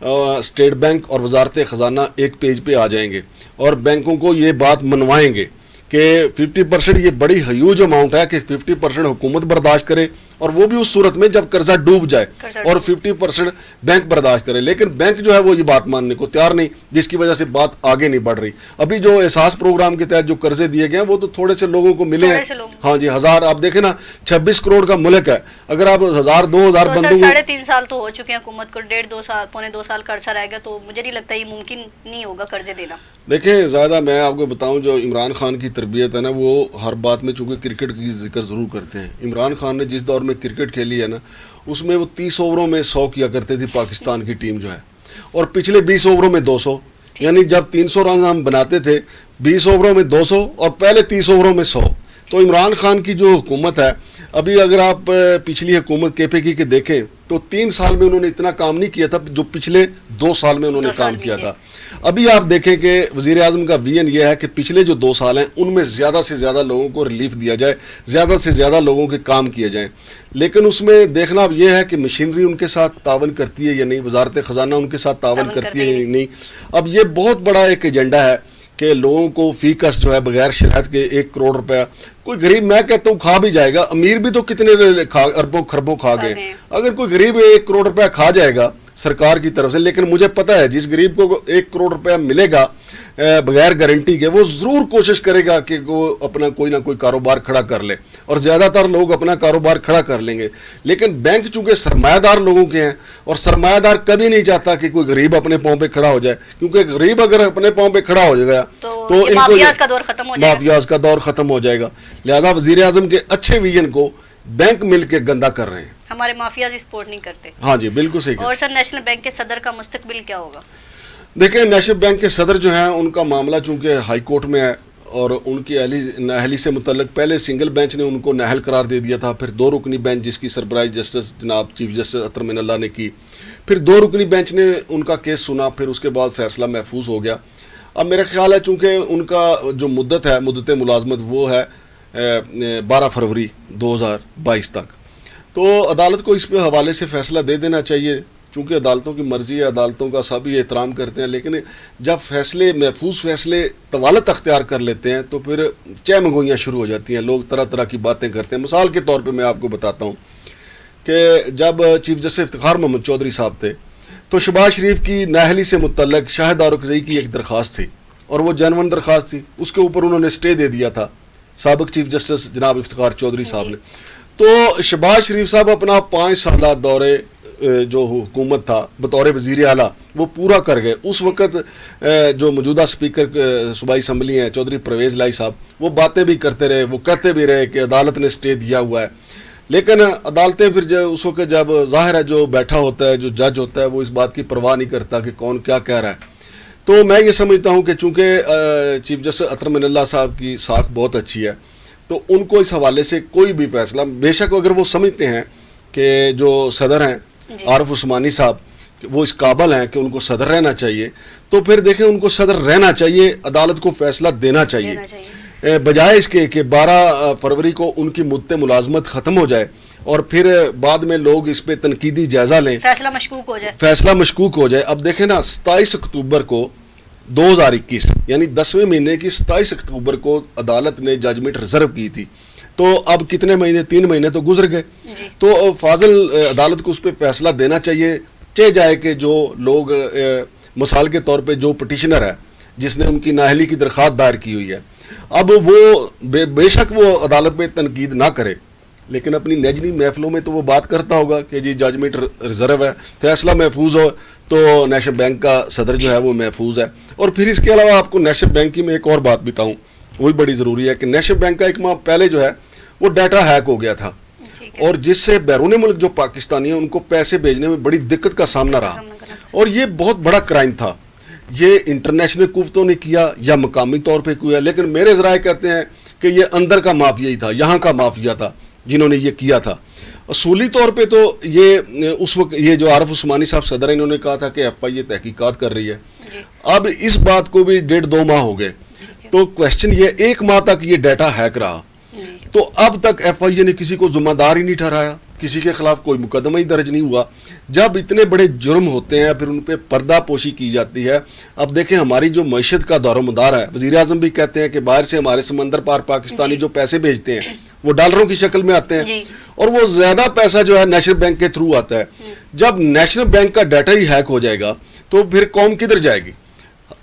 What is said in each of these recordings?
State bank اور وزارت خزانہ ایک پیج پہ آ جائیں گے اور بینکوں کو یہ بات منوائیں گے کہ 50% یہ بڑی ہیوج اماؤنٹ ہے کہ 50% حکومت برداشت کرے اور وہ بھی اس صورت میں جب قرضہ ڈوب جائے اور 50% بینک برداشت کرے. لیکن بینک جو ہے وہ یہ بات ماننے کو تیار نہیں, جس کی وجہ سے بات آگے نہیں بڑھ رہی. ابھی جو احساس پروگرام کے تحت جو قرضے دیے گئے ہیں وہ تو تھوڑے سے لوگوں کو ملے ہیں. ہاں جی, 1000 آپ دیکھیں نا 26 کروڑ کا ملک ہے, اگر آپ 1000 2000 بندوں کو 3.5 سال تو ہو چکے ہیں حکومت کو, 1.5 سال قرضہ رہ گیا, تو مجھے نہیں لگتا یہ ممکن نہیں ہوگا قرضے دینا. دیکھیں زیادہ میں آپ کو بتاؤں جو عمران خان کی تربیت ہے نا وہ ہر بات میں چونکہ کرکٹ کی ذکر ضرور کرتے ہیں. عمران خان نے جس دور میں کرکٹ کھیلی ہے نا اس میں وہ 30 اووروں میں 100 کیا کرتے تھے پاکستان کی ٹیم جو ہے, اور پچھلے 20 اووروں میں 200, یعنی جب 300 رنز ہم بناتے تھے 20 اووروں میں 200 اور پہلے 30 اووروں میں 100. تو عمران خان کی جو حکومت ہے, ابھی اگر آپ پچھلی حکومت کے پی کی دیکھیں تو 3 سال میں انہوں نے اتنا کام نہیں کیا تھا جو پچھلے 2 سال میں انہوں نے کام کیا تھا. ابھی آپ دیکھیں کہ وزیر اعظم کا ویژن یہ ہے کہ پچھلے جو 2 سال ہیں ان میں زیادہ سے زیادہ لوگوں کو ریلیف دیا جائے, زیادہ سے زیادہ لوگوں کے کام کیے جائیں. لیکن اس میں دیکھنا اب یہ ہے کہ مشینری ان کے ساتھ تعاون کرتی ہے یا نہیں, وزارت خزانہ ان کے ساتھ تعاون کرتی ہے یا نہیں. اب یہ بہت بڑا ایک ایجنڈا ہے کہ لوگوں کو فی کس جو ہے بغیر شرائط کے 1 کروڑ روپیہ, کوئی غریب میں کہتا ہوں کھا بھی جائے گا, امیر بھی تو کتنے اربوں خربوں کھا گئے, اگر کوئی غریب 1 کروڑ روپیہ کھا جائے گا سرکار کی طرف سے, لیکن مجھے پتہ ہے جس غریب کو 1 کروڑ روپیہ ملے گا بغیر گارنٹی کے وہ ضرور کوشش کرے گا کہ وہ اپنا کوئی نہ کوئی کاروبار کھڑا کر لے, اور زیادہ تر لوگ اپنا کاروبار کھڑا کر لیں گے. لیکن بینک چونکہ سرمایہ دار لوگوں کے ہیں اور سرمایہ دار کبھی نہیں چاہتا کہ کوئی غریب اپنے پاؤں پہ کھڑا ہو جائے, کیونکہ غریب اگر اپنے پاؤں پہ کھڑا ہو جائے گا تو ان کو مافیاز کا دور ختم ہو جائے گا, مافیاز کا دور ختم ہو جائے گا. لہذا وزیر اعظم کے اچھے ویژن کو بینک مل کے گندا کر رہے ہیں. ہمارے مافیاز سپورٹ نہیں کرتے. ہاں جی بالکل صحیح. اور سر نیشنل بینک کے صدر کا مستقبل کیا ہوگا؟ دیکھیں نیشنل بینک کے صدر جو ہیں ان کا معاملہ چونکہ ہائی کورٹ میں ہے اور ان کی نااہلی سے متعلق پہلے سنگل بینچ نے ان کو نااہل قرار دے دیا تھا, پھر 2 رکنی بینچ جس کی سربراہی جسٹس جناب چیف جسٹس اطہر من اللہ نے کی, پھر 2 رکنی بینچ نے ان کا کیس سنا, پھر اس کے بعد فیصلہ محفوظ ہو گیا. اب میرا خیال ہے چونکہ ان کا جو مدت ہے مدت ملازمت وہ ہے 12 فروری 2022 تک, تو عدالت کو اس پہ حوالے سے فیصلہ دے دینا چاہیے, چونکہ عدالتوں کی مرضی ہے, عدالتوں کا سبھی احترام کرتے ہیں. لیکن جب فیصلے محفوظ فیصلے طوالت اختیار کر لیتے ہیں تو پھر چہ منگوئیاں شروع ہو جاتی ہیں, لوگ طرح طرح کی باتیں کرتے ہیں. مثال کے طور پہ میں آپ کو بتاتا ہوں کہ جب چیف جسٹس افتخار محمد چودھری صاحب تھے تو شہباز شریف کی نااہلی سے متعلق شاہد دارالقضائی کی ایک درخواست تھی اور وہ جینون درخواست تھی, اس کے اوپر انہوں نے اسٹے دے دیا تھا سابق چیف جسٹس جناب افتخار چودھری صاحب نے. تو شہباز شریف صاحب اپنا 5 سالہ دورے جو حکومت تھا بطور وزیر اعلیٰ وہ پورا کر گئے. اس وقت جو موجودہ اسپیکر صوبائی اسمبلی ہیں چودھری پرویز لائی صاحب وہ باتیں بھی کرتے رہے, وہ کہتے بھی رہے کہ عدالت نے اسٹے دیا ہوا ہے. لیکن عدالتیں پھر اس وقت جب ظاہر ہے جو بیٹھا ہوتا ہے جو جج ہوتا ہے وہ اس بات کی پرواہ نہیں کرتا کہ کون کیا کہہ رہا ہے. تو میں یہ سمجھتا ہوں کہ چونکہ چیف جسٹس اطہر من اللہ صاحب کی ساکھ بہت اچھی ہے تو ان کو اس حوالے سے کوئی بھی فیصلہ, بے شک اگر وہ سمجھتے ہیں کہ جو صدر ہیں عارف عثمانی صاحب وہ اس قابل ہیں کہ ان کو صدر رہنا چاہیے, تو پھر دیکھیں ان کو صدر رہنا چاہیے, عدالت کو فیصلہ دینا چاہیے بجائے اس کے کہ 12 فروری کو ان کی مدت ملازمت ختم ہو جائے اور پھر بعد میں لوگ اس پہ تنقیدی جائزہ لیں, فیصلہ مشکوک ہو جائے. اب دیکھیں نا 27 اکتوبر کو 2021 یعنی 10ویں مہینے کی 27 اکتوبر کو عدالت نے ججمنٹ ریزرو کی تھی, تو اب کتنے مہینے 3 مہینے تو گزر گئے. تو فاضل عدالت کو اس پہ فیصلہ دینا چاہیے جائے کہ جو لوگ مثال کے طور پہ جو پٹیشنر ہے جس نے ان کی نااہلی کی درخواست دائر کی ہوئی ہے اب وہ بے شک وہ عدالت پہ تنقید نہ کرے لیکن اپنی نجنی محفلوں میں تو وہ بات کرتا ہوگا کہ جی ججمنٹ ریزرو ہے, فیصلہ محفوظ ہو تو نیشنل بینک کا صدر جو ہے وہ محفوظ ہے. اور پھر اس کے علاوہ آپ کو نیشنل بینک کی میں ایک اور بات بتاؤں وہ بھی بڑی ضروری ہے کہ نیشنل بینک کا 1 ماہ پہلے جو ہے وہ ڈیٹا ہیک ہو گیا تھا اور جس سے بیرون ملک جو پاکستانی ہیں ان کو پیسے بھیجنے میں بڑی دقت کا سامنا رہا اور یہ بہت بڑا کرائم تھا. یہ انٹرنیشنل قوتوں نے کیا یا مقامی طور پہ کیا, لیکن میرے ذرائع کہتے ہیں کہ یہ اندر کا مافیا ہی تھا, یہاں کا مافیا تھا جنہوں نے یہ کیا تھا. اصولی طور پہ تو یہ اس وقت یہ جو عارف عثمانی صاحب صدر ہیں انہوں نے کہا تھا کہ FIA تحقیقات کر رہی ہے. اب اس بات کو بھی 1.5-2 ماہ ہو گئے تو کوشچن یہ 1 ماہ تک یہ ڈیٹا ہیک رہا تو اب تک FIA نے کسی کو ذمہ دار ہی نہیں ٹھہرایا. کسی کے خلاف کوئی مقدمہ ہی درج نہیں ہوا. جب اتنے بڑے جرم ہوتے ہیں پھر ان پہ پردہ پوشی کی جاتی ہے. اب دیکھیں ہماری جو معیشت کا دور و مدار ہے, وزیر اعظم بھی کہتے ہیں کہ باہر سے ہمارے سمندر پار پاکستانی جو پیسے بھیجتے ہیں وہ ڈالروں کی شکل میں آتے ہیں, اور وہ زیادہ پیسہ جو ہے نیشنل بینک کے تھرو آتا ہے. جب نیشنل بینک کا ڈیٹا ہی ہیک ہو جائے گا تو پھر قوم کدھر جائے گی؟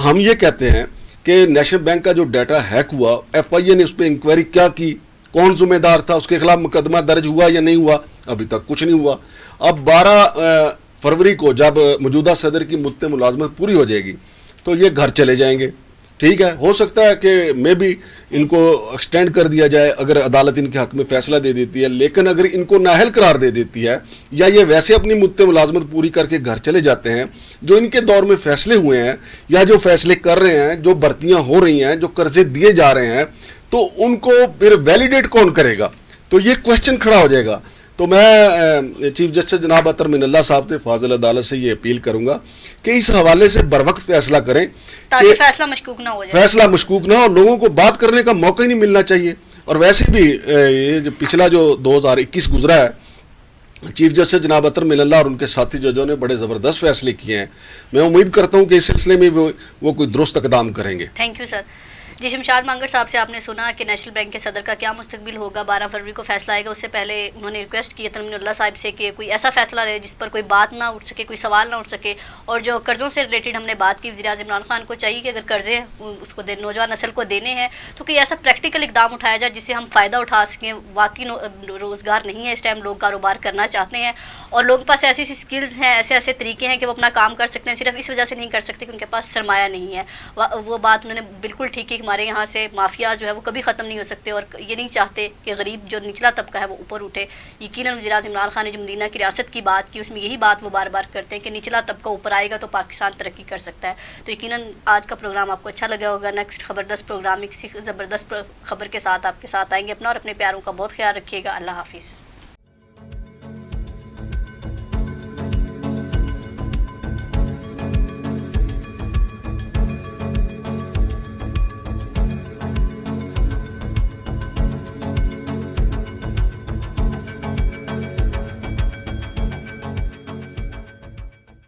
ہم یہ کہتے ہیں کہ نیشنل بینک کا جو ڈیٹا ہیک ہوا, ایف آئی اے نے اس پہ انکوائری کیا کی, کون ذمہ دار تھا, اس کے خلاف مقدمہ درج ہوا یا نہیں ہوا؟ ابھی تک کچھ نہیں ہوا. اب 12 فروری کو جب موجودہ صدر کی مدت ملازمت پوری ہو جائے گی تو یہ گھر چلے جائیں گے. ٹھیک ہے, ہو سکتا ہے کہ میں بھی ان کو ایکسٹینڈ کر دیا جائے اگر عدالت ان کے حق میں فیصلہ دے دیتی ہے, لیکن اگر ان کو نااہل قرار دے دیتی ہے یا یہ ویسے اپنی مدت ملازمت پوری کر کے گھر چلے جاتے ہیں, جو ان کے دور میں فیصلے ہوئے ہیں یا جو فیصلے کر رہے ہیں, جو بھرتیاں ہو رہی ہیں, جو قرضے دیے جا رہے ہیں, تو ان کو پھر ویلیڈیٹ کون کرے گا؟ تو یہ کوشچن کھڑا ہو جائے گا. تو میں چیف جسٹس جناب اطہر من اللہ صاحب سے فاضل عدالت سے یہ اپیل کروں گا کہ اس حوالے سے بر وقت فیصلہ کریں تاکہ فیصلہ مشکوک نہ ہو جائے, فیصلہ مشکوک نہ ہو, لوگوں کو بات کرنے کا موقع ہی نہیں ملنا چاہیے. اور ویسے بھی یہ جو پچھلا جو 2021 گزرا ہے, چیف جسٹس جناب اطہر من اللہ اور ان کے ساتھی ججوں نے بڑے زبردست فیصلے کیے ہیں. میں امید کرتا ہوں کہ اس سلسلے میں وہ کوئی درست اقدام کریں گے. Thank you sir. جی شمشاد مانگر صاحب سے آپ نے سنا کہ نیشنل بینک کے صدر کا کیا مستقبل ہوگا. 12 فروری کو فیصلہ آئے گا, اس سے پہلے انہوں نے ریکویسٹ کی اطہر من اللہ صاحب سے کہ کوئی ایسا فیصلہ لے جس پر کوئی بات نہ اٹھ سکے, کوئی سوال نہ اٹھ سکے. اور جو قرضوں سے ریلیٹڈ ہم نے بات کی, وزیر اعظم عمران خان کو چاہیے کہ اگر قرضے اس کو نوجوان نسل کو دینے ہیں تو کوئی ایسا پریکٹیکل اقدام اٹھایا جائے جس سے ہم فائدہ اٹھا سکیں. واقعی روزگار نہیں ہے اس ٹائم, لوگ کاروبار کرنا چاہتے ہیں اور لوگوں کے پاس ایسی ایسی سکلز ہیں, ایسے ایسے طریقے ہیں کہ وہ اپنا کام کر سکتے ہیں, صرف اس وجہ سے نہیں کر سکتے کہ ان کے پاس سرمایہ نہیں ہے. وہ بات انہوں نے بالکل ٹھیک کی کہ ہمارے یہاں سے مافیا جو ہے وہ کبھی ختم نہیں ہو سکتے, اور یہ نہیں چاہتے کہ غریب جو نچلا طبقہ ہے وہ اوپر اٹھے. یقیناً وزیر اعظم عمران خان نے جو مدینہ کی ریاست کی بات کی, اس میں یہی بات وہ بار بار کرتے ہیں کہ نچلا طبقہ اوپر آئے گا تو پاکستان ترقی کر سکتا ہے. تو یقیناً آج کا پروگرام آپ کو اچھا لگا ہوگا. نیکسٹ خبردست پروگرام میں کسی زبردست خبر کے ساتھ آپ کے ساتھ آئیں گے. اپنا اور اپنے پیاروں کا بہت خیال رکھیے گا. اللہ حافظ.